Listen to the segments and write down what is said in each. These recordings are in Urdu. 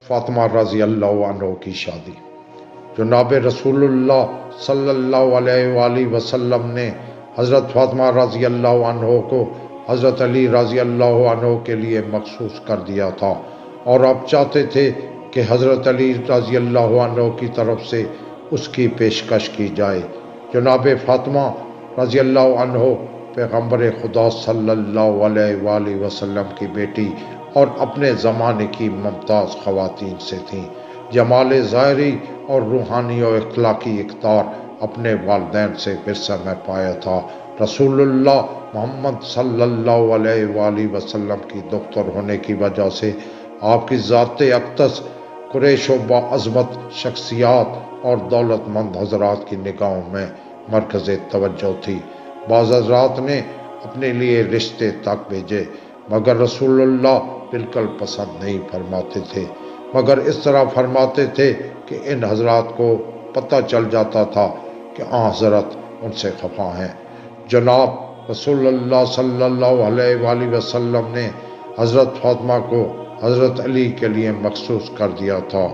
فاطمہ رضی اللہ عنہ کی شادی۔ جناب رسول اللہ صلی اللہ علیہ وآلہ وسلم نے حضرت فاطمہ رضی اللہ عنہ کو حضرت علی رضی اللہ عنہ کے لیے مخصوص کر دیا تھا، اور آپ چاہتے تھے کہ حضرت علی رضی اللہ عنہ کی طرف سے اس کی پیشکش کی جائے۔ جناب فاطمہ رضی اللہ عنہ پیغمبر خدا صلی اللہ علیہ وآلہ وسلم کی بیٹی اور اپنے زمانے کی ممتاز خواتین سے تھیں۔ جمال ظاہری اور روحانی و اخلاقی اقدار اپنے والدین سے ورثہ میں پایا تھا۔ رسول اللہ محمد صلی اللہ علیہ وآلہ وسلم کی دختر ہونے کی وجہ سے آپ کی ذات اقدس قریش و باعظمت شخصیات اور دولت مند حضرات کی نگاہوں میں مرکز توجہ تھی۔ بعض حضرات نے اپنے لیے رشتے تک بھیجے، مگر رسول اللہ بالکل پسند نہیں فرماتے تھے، مگر اس طرح فرماتے تھے کہ ان حضرات کو پتہ چل جاتا تھا کہ حضرت ان سے خفا ہیں۔ جناب رسول اللہ صلی اللہ علیہ وآلہ وسلم نے حضرت فاطمہ کو حضرت علی کے لیے مخصوص کر دیا تھا،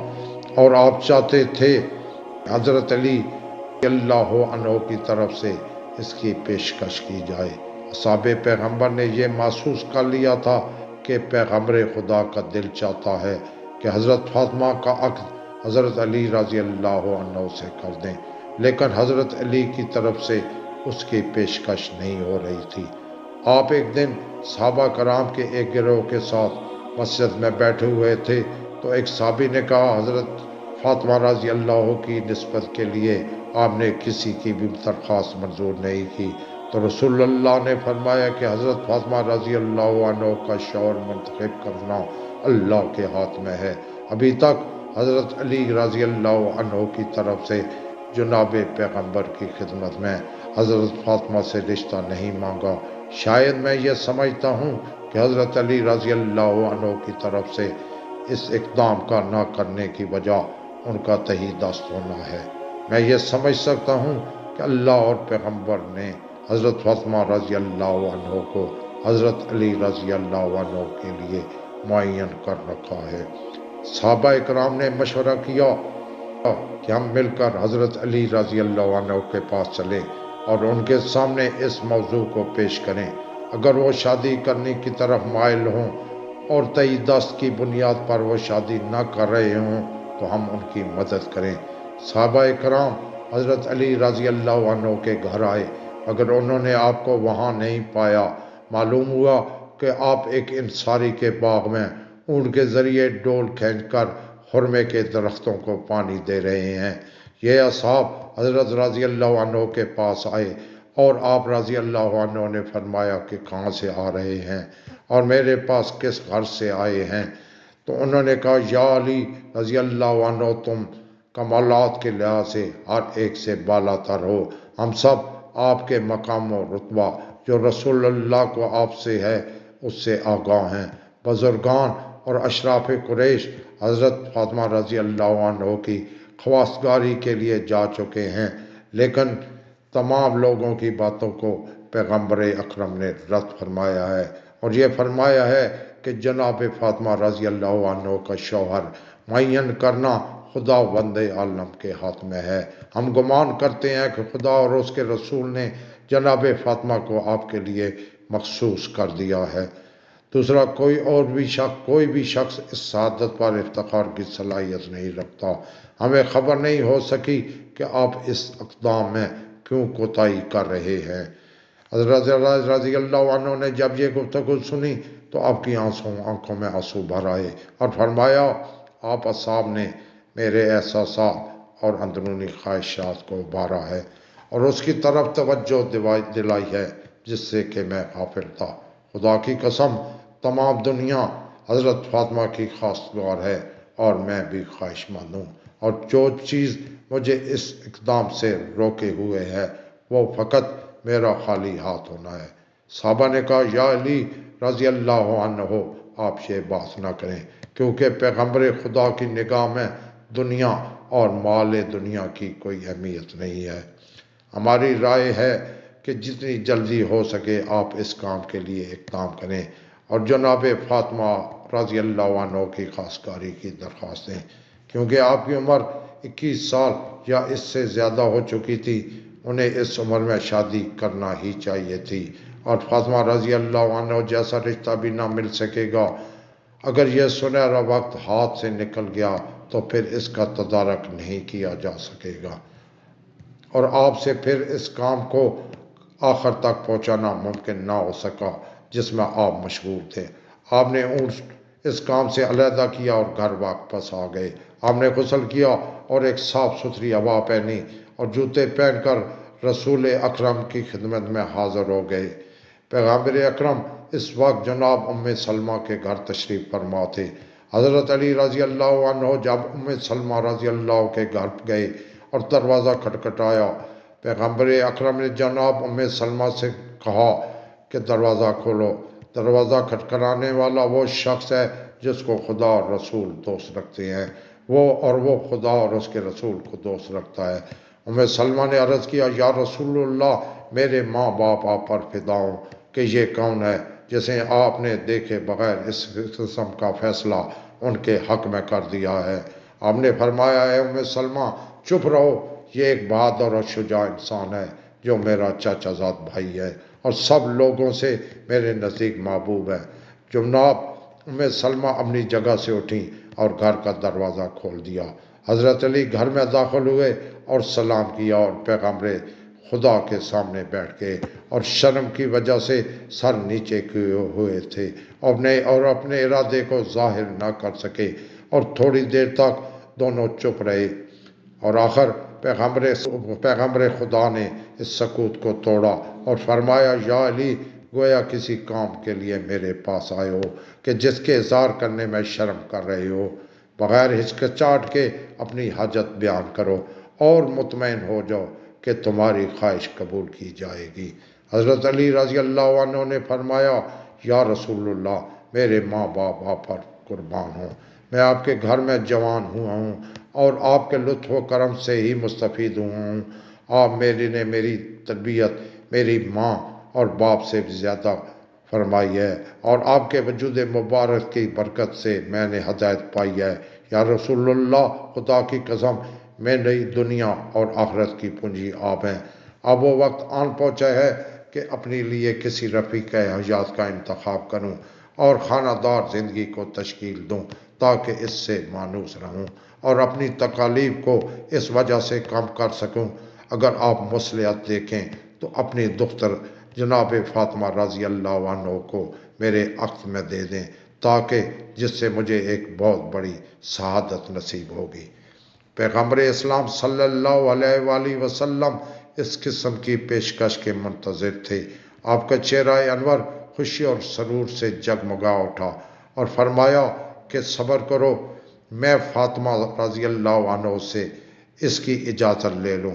اور آپ چاہتے تھے حضرت علی رضی اللہ عنہ کی طرف سے اس کی پیشکش کی جائے۔ اصحاب پیغمبر نے یہ محسوس کر لیا تھا کہ پیغمبر خدا کا دل چاہتا ہے کہ حضرت فاطمہ کا عقد حضرت علی رضی اللہ عنہ سے کر دیں، لیکن حضرت علی کی طرف سے اس کی پیشکش نہیں ہو رہی تھی۔ آپ ایک دن صحابہ کرام کے ایک گروہ کے ساتھ مسجد میں بیٹھے ہوئے تھے تو ایک صحابی نے کہا، حضرت فاطمہ رضی اللہ کی نسبت کے لیے آپ نے کسی کی بھی درخواست منظور نہیں کی، تو رسول اللہ نے فرمایا کہ حضرت فاطمہ رضی اللہ عنہ کا شوہر منتخب کرنا اللہ کے ہاتھ میں ہے۔ ابھی تک حضرت علی رضی اللہ عنہ کی طرف سے جناب پیغمبر کی خدمت میں حضرت فاطمہ سے رشتہ نہیں مانگا۔ شاید میں یہ سمجھتا ہوں کہ حضرت علی رضی اللہ عنہ کی طرف سے اس اقدام کا نہ کرنے کی وجہ ان کا تہی دست ہونا ہے۔ میں یہ سمجھ سکتا ہوں کہ اللہ اور پیغمبر نے حضرت فاطمہ رضی اللہ عنہ کو حضرت علی رضی اللہ عنہ کے لیے معین کر رکھا ہے۔ صحابہ اکرام نے مشورہ کیا کہ ہم مل کر حضرت علی رضی اللہ عنہ کے پاس چلیں اور ان کے سامنے اس موضوع کو پیش کریں۔ اگر وہ شادی کرنے کی طرف مائل ہوں اور تہی دست کی بنیاد پر وہ شادی نہ کر رہے ہوں تو ہم ان کی مدد کریں۔ صحابہ اکرام حضرت علی رضی اللہ عنہ کے گھر آئے، مگر انہوں نے آپ کو وہاں نہیں پایا۔ معلوم ہوا کہ آپ ایک انصاری کے باغ میں اونٹ کے ذریعے ڈول کھینچ کر خرمے کے درختوں کو پانی دے رہے ہیں۔ یہ اصحاب حضرت رضی اللہ عنہ کے پاس آئے اور آپ رضی اللہ عنہ نے فرمایا کہ کہاں سے آ رہے ہیں اور میرے پاس کس گھر سے آئے ہیں؟ تو انہوں نے کہا، یا علی رضی اللہ عنہ، تم کمالات کے لحاظ سے ہر ایک سے بالا تر ہو۔ ہم سب آپ کے مقام و رتبہ جو رسول اللہ کو آپ سے ہے اس سے آگاہ ہیں۔ بزرگان اور اشراف قریش حضرت فاطمہ رضی اللہ عنہ کی خواستگاری کے لیے جا چکے ہیں، لیکن تمام لوگوں کی باتوں کو پیغمبر اکرم نے رد فرمایا ہے، اور یہ فرمایا ہے کہ جناب فاطمہ رضی اللہ عنہ کا شوہر معین کرنا خدا وند عالم کے ہاتھ میں ہے۔ ہم گمان کرتے ہیں کہ خدا اور اس کے رسول نے جناب فاطمہ کو آپ کے لیے مخصوص کر دیا ہے۔ دوسرا کوئی بھی شخص اس سعادت پر افتخار کی صلاحیت نہیں رکھتا۔ ہمیں خبر نہیں ہو سکی کہ آپ اس اقدام میں کیوں کوتاہی کر رہے ہیں۔ حضرت رضی اللہ عنہ نے جب یہ گفتگو سنی تو آپ کی آنکھوں میں آنسو بھر آئے اور فرمایا، آپ اصحاب نے میرے احساسات اور اندرونی خواہشات کو ابھارا ہے اور اس کی طرف توجہ دلائی ہے جس سے کہ میں غافل تھا۔ خدا کی قسم، تمام دنیا حضرت فاطمہ کی خواستگار ہے اور میں بھی خواہش مند ہوں، اور جو چیز مجھے اس اقدام سے روکے ہوئے ہے وہ فقط میرا خالی ہاتھ ہونا ہے۔ صحابہ نے کہا، یا علی رضی اللہ عنہ، آپ یہ بات نہ کریں، کیونکہ پیغمبر خدا کی نگاہ میں دنیا اور مال دنیا کی کوئی اہمیت نہیں ہے۔ ہماری رائے ہے کہ جتنی جلدی ہو سکے آپ اس کام کے لیے اقدام کریں اور جناب فاطمہ رضی اللہ عنہ کی خواستگاری کی درخواستیں، کیونکہ آپ کی عمر 21 سال یا اس سے زیادہ ہو چکی تھی، انہیں اس عمر میں شادی کرنا ہی چاہیے تھی، اور فاطمہ رضی اللہ عنہ جیسا رشتہ بھی نہ مل سکے گا۔ اگر یہ سنہرا وقت ہاتھ سے نکل گیا تو پھر اس کا تدارک نہیں کیا جا سکے گا، اور آپ سے پھر اس کام کو آخر تک پہنچانا ممکن نہ ہو سکا جس میں آپ مشغول تھے۔ آپ نے اونٹ اس کام سے علیحدہ کیا اور گھر واپس آ گئے۔ آپ نے غسل کیا اور ایک صاف ستھری ہوا پہنی اور جوتے پہن کر رسول اکرم کی خدمت میں حاضر ہو گئے۔ پیغمبر اکرم اس وقت جناب سلمہ کے گھر تشریف فرما تھے۔ حضرت علی رضی اللہ عنہ جب سلمہ رضی اللہ کے گھر گئے اور دروازہ کھٹکھٹایا، پیغمبر اکرم نے جناب سلمہ سے کہا کہ دروازہ کھولو۔ دروازہ کھٹکھٹانے والا وہ شخص ہے جس کو خدا اور رسول دوست رکھتے ہیں، وہ خدا اور اس کے رسول کو دوست رکھتا ہے۔ سلمہ نے عرض کیا، یا رسول اللہ، میرے ماں باپ آپ پر فدا ہوں کہ یہ کون ہے جسے آپ نے دیکھے بغیر اس قسم کا فیصلہ ان کے حق میں کر دیا ہے؟ آپ نے فرمایا، اے سلمہ، چپ رہو، یہ ایک بہادر اور شجاع انسان ہے جو میرا چاچا زاد بھائی ہے اور سب لوگوں سے میرے نزدیک محبوب ہے۔ جناب سلمہ اپنی جگہ سے اٹھیں اور گھر کا دروازہ کھول دیا۔ حضرت علی گھر میں داخل ہوئے اور سلام کیا اور پیغمبر خدا کے سامنے بیٹھ گئے اور شرم کی وجہ سے سر نیچے کیے ہوئے تھے اور اپنے ارادے کو ظاہر نہ کر سکے، اور تھوڑی دیر تک دونوں چپ رہے، اور آخر پیغمبر خدا نے اس سکوت کو توڑا اور فرمایا، یا علی، گویا کسی کام کے لیے میرے پاس آئے ہو کہ جس کے اظہار کرنے میں شرم کر رہے ہو۔ بغیر ہچکچاہٹ کے اپنی حاجت بیان کرو اور مطمئن ہو جاؤ کہ تمہاری خواہش قبول کی جائے گی۔ حضرت علی رضی اللہ عنہ نے فرمایا، یا رسول اللہ، میرے ماں باپ آپ پر قربان ہوں، میں آپ کے گھر میں جوان ہوا ہوں اور آپ کے لطف و کرم سے ہی مستفید ہوا ہوں۔ آپ نے میری تربیت میری ماں اور باپ سے بھی زیادہ فرمائی ہے، اور آپ کے وجود مبارک کی برکت سے میں نے ہدایت پائی ہے۔ یا رسول اللہ، خدا کی قسم، میری دنیا اور آخرت کی پونجی آپ ہیں۔ اب وہ وقت آن پہنچا ہے کہ اپنے لیے کسی رفیق حیات کا انتخاب کروں اور خانہ دار زندگی کو تشکیل دوں تاکہ اس سے مانوس رہوں اور اپنی تکالیف کو اس وجہ سے کم کر سکوں۔ اگر آپ مصلحت دیکھیں تو اپنی دختر جناب فاطمہ رضی اللہ عنہ کو میرے عقد میں دے دیں، تاکہ جس سے مجھے ایک بہت بڑی سعادت نصیب ہوگی۔ پیغمبر اسلام صلی اللہ علیہ وآلہ وسلم اس قسم کی پیشکش کے منتظر تھے۔ آپ کا چہرہ انور خوشی اور سرور سے جگمگا اٹھا اور فرمایا کہ صبر کرو، میں فاطمہ رضی اللہ عنہ سے اس کی اجازت لے لوں۔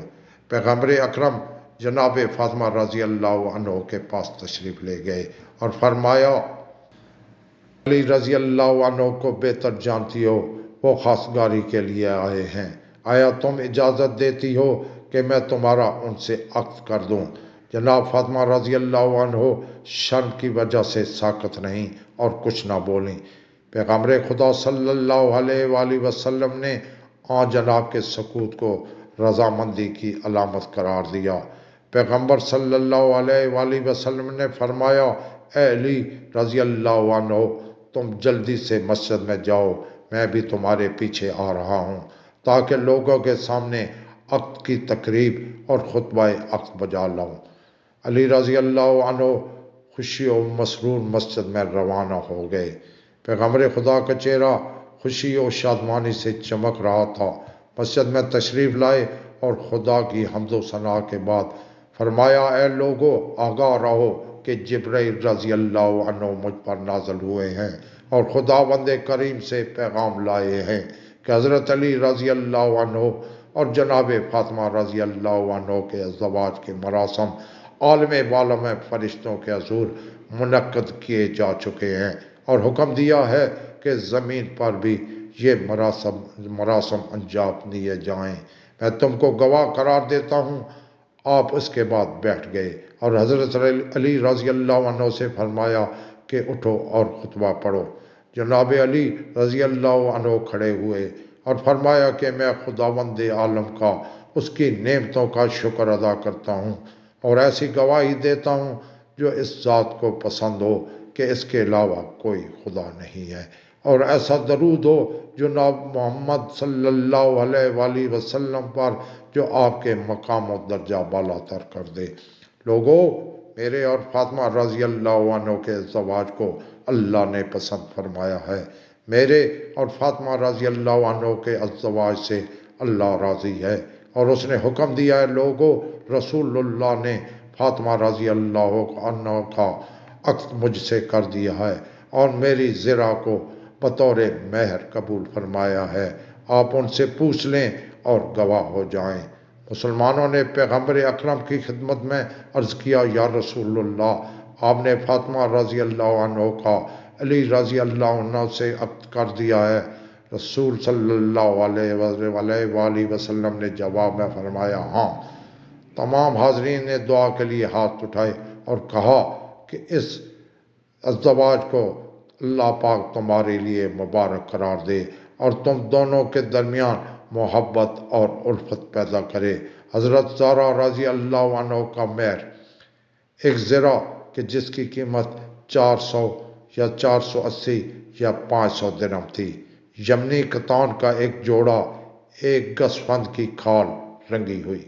پیغمبر اکرم جناب فاطمہ رضی اللہ عنہ کے پاس تشریف لے گئے اور فرمایا، علی رضی اللہ عنہ کو بہتر جانتی ہو، وہ خواستگاری کے لیے آئے ہیں، آیا تم اجازت دیتی ہو کہ میں تمہارا ان سے عقد کر دوں؟ جناب فاطمہ رضی اللہ عنہ شرم کی وجہ سے ساکت نہیں اور کچھ نہ بولیں۔ پیغمبر خدا صلی اللہ علیہ وآلہ وسلم نے جناب کے سکوت کو رضامندی کی علامت قرار دیا۔ پیغمبر صلی اللہ علیہ وآلہ وسلم نے فرمایا، اے علی رضی اللہ عنہ، تم جلدی سے مسجد میں جاؤ، میں بھی تمہارے پیچھے آ رہا ہوں تاکہ لوگوں کے سامنے عقد کی تقریب اور خطبہ عقد بجا لاؤں۔ علی رضی اللہ عنہ خوشی و مسرور مسجد میں روانہ ہو گئے۔ پیغمبر خدا کا چہرہ خوشی و شادمانی سے چمک رہا تھا۔ مسجد میں تشریف لائے اور خدا کی حمد و ثنا کے بعد فرمایا، اے لوگو، آگاہ رہو کہ جبرائیل رضی اللہ عنہ مجھ پر نازل ہوئے ہیں اور خداوند کریم سے پیغام لائے ہیں کہ حضرت علی رضی اللہ عنہ اور جناب فاطمہ رضی اللہ عنہ کے ازدواج کے مراسم عالم بالا میں فرشتوں کے حضور منعقد کیے جا چکے ہیں، اور حکم دیا ہے کہ زمین پر بھی یہ مراسم انجام دیے جائیں۔ میں تم کو گواہ قرار دیتا ہوں۔ آپ اس کے بعد بیٹھ گئے اور حضرت علی رضی اللہ عنہ سے فرمایا کہ اٹھو اور خطبہ پڑھو۔ جناب علی رضی اللہ عنہ کھڑے ہوئے اور فرمایا کہ میں خداوند عالم کا اس کی نعمتوں کا شکر ادا کرتا ہوں اور ایسی گواہی دیتا ہوں جو اس ذات کو پسند ہو کہ اس کے علاوہ کوئی خدا نہیں ہے، اور ایسا درود ہو جناب محمد صلی اللہ علیہ وآلہ وسلم پر جو آپ کے مقام و درجہ بالا تر کر دے۔ لوگوں، میرے اور فاطمہ رضی اللہ عنہ کے زواج کو اللہ نے پسند فرمایا ہے۔ میرے اور فاطمہ رضی اللہ عنہ کے ازدواج سے اللہ راضی ہے اور اس نے حکم دیا ہے، لوگوں، رسول اللہ نے فاطمہ رضی اللہ عنہ کا عقد مجھ سے کر دیا ہے اور میری زرہ کو بطور مہر قبول فرمایا ہے۔ آپ ان سے پوچھ لیں اور گواہ ہو جائیں۔ مسلمانوں نے پیغمبر اکرم کی خدمت میں عرض کیا، یا رسول اللہ، آپ نے فاطمہ رضی اللہ عنہ کا علی رضی اللہ عنہ سے عقد کر دیا ہے۔ رسول صلی اللہ علیہ وآلہ وسلم نے جواب میں فرمایا، ہاں۔ تمام حاضرین نے دعا کے لیے ہاتھ اٹھائے اور کہا کہ اس ازدواج کو اللہ پاک تمہارے لیے مبارک قرار دے اور تم دونوں کے درمیان محبت اور الفت پیدا کرے۔ حضرت زہرا رضی اللہ عنہ کا مہر ایک زرہ کہ جس کی قیمت 400 یا 480 یا 500 درہم تھی، یمنی کتان کا ایک جوڑا، ایک گز فند کی کھال رنگی ہوئی۔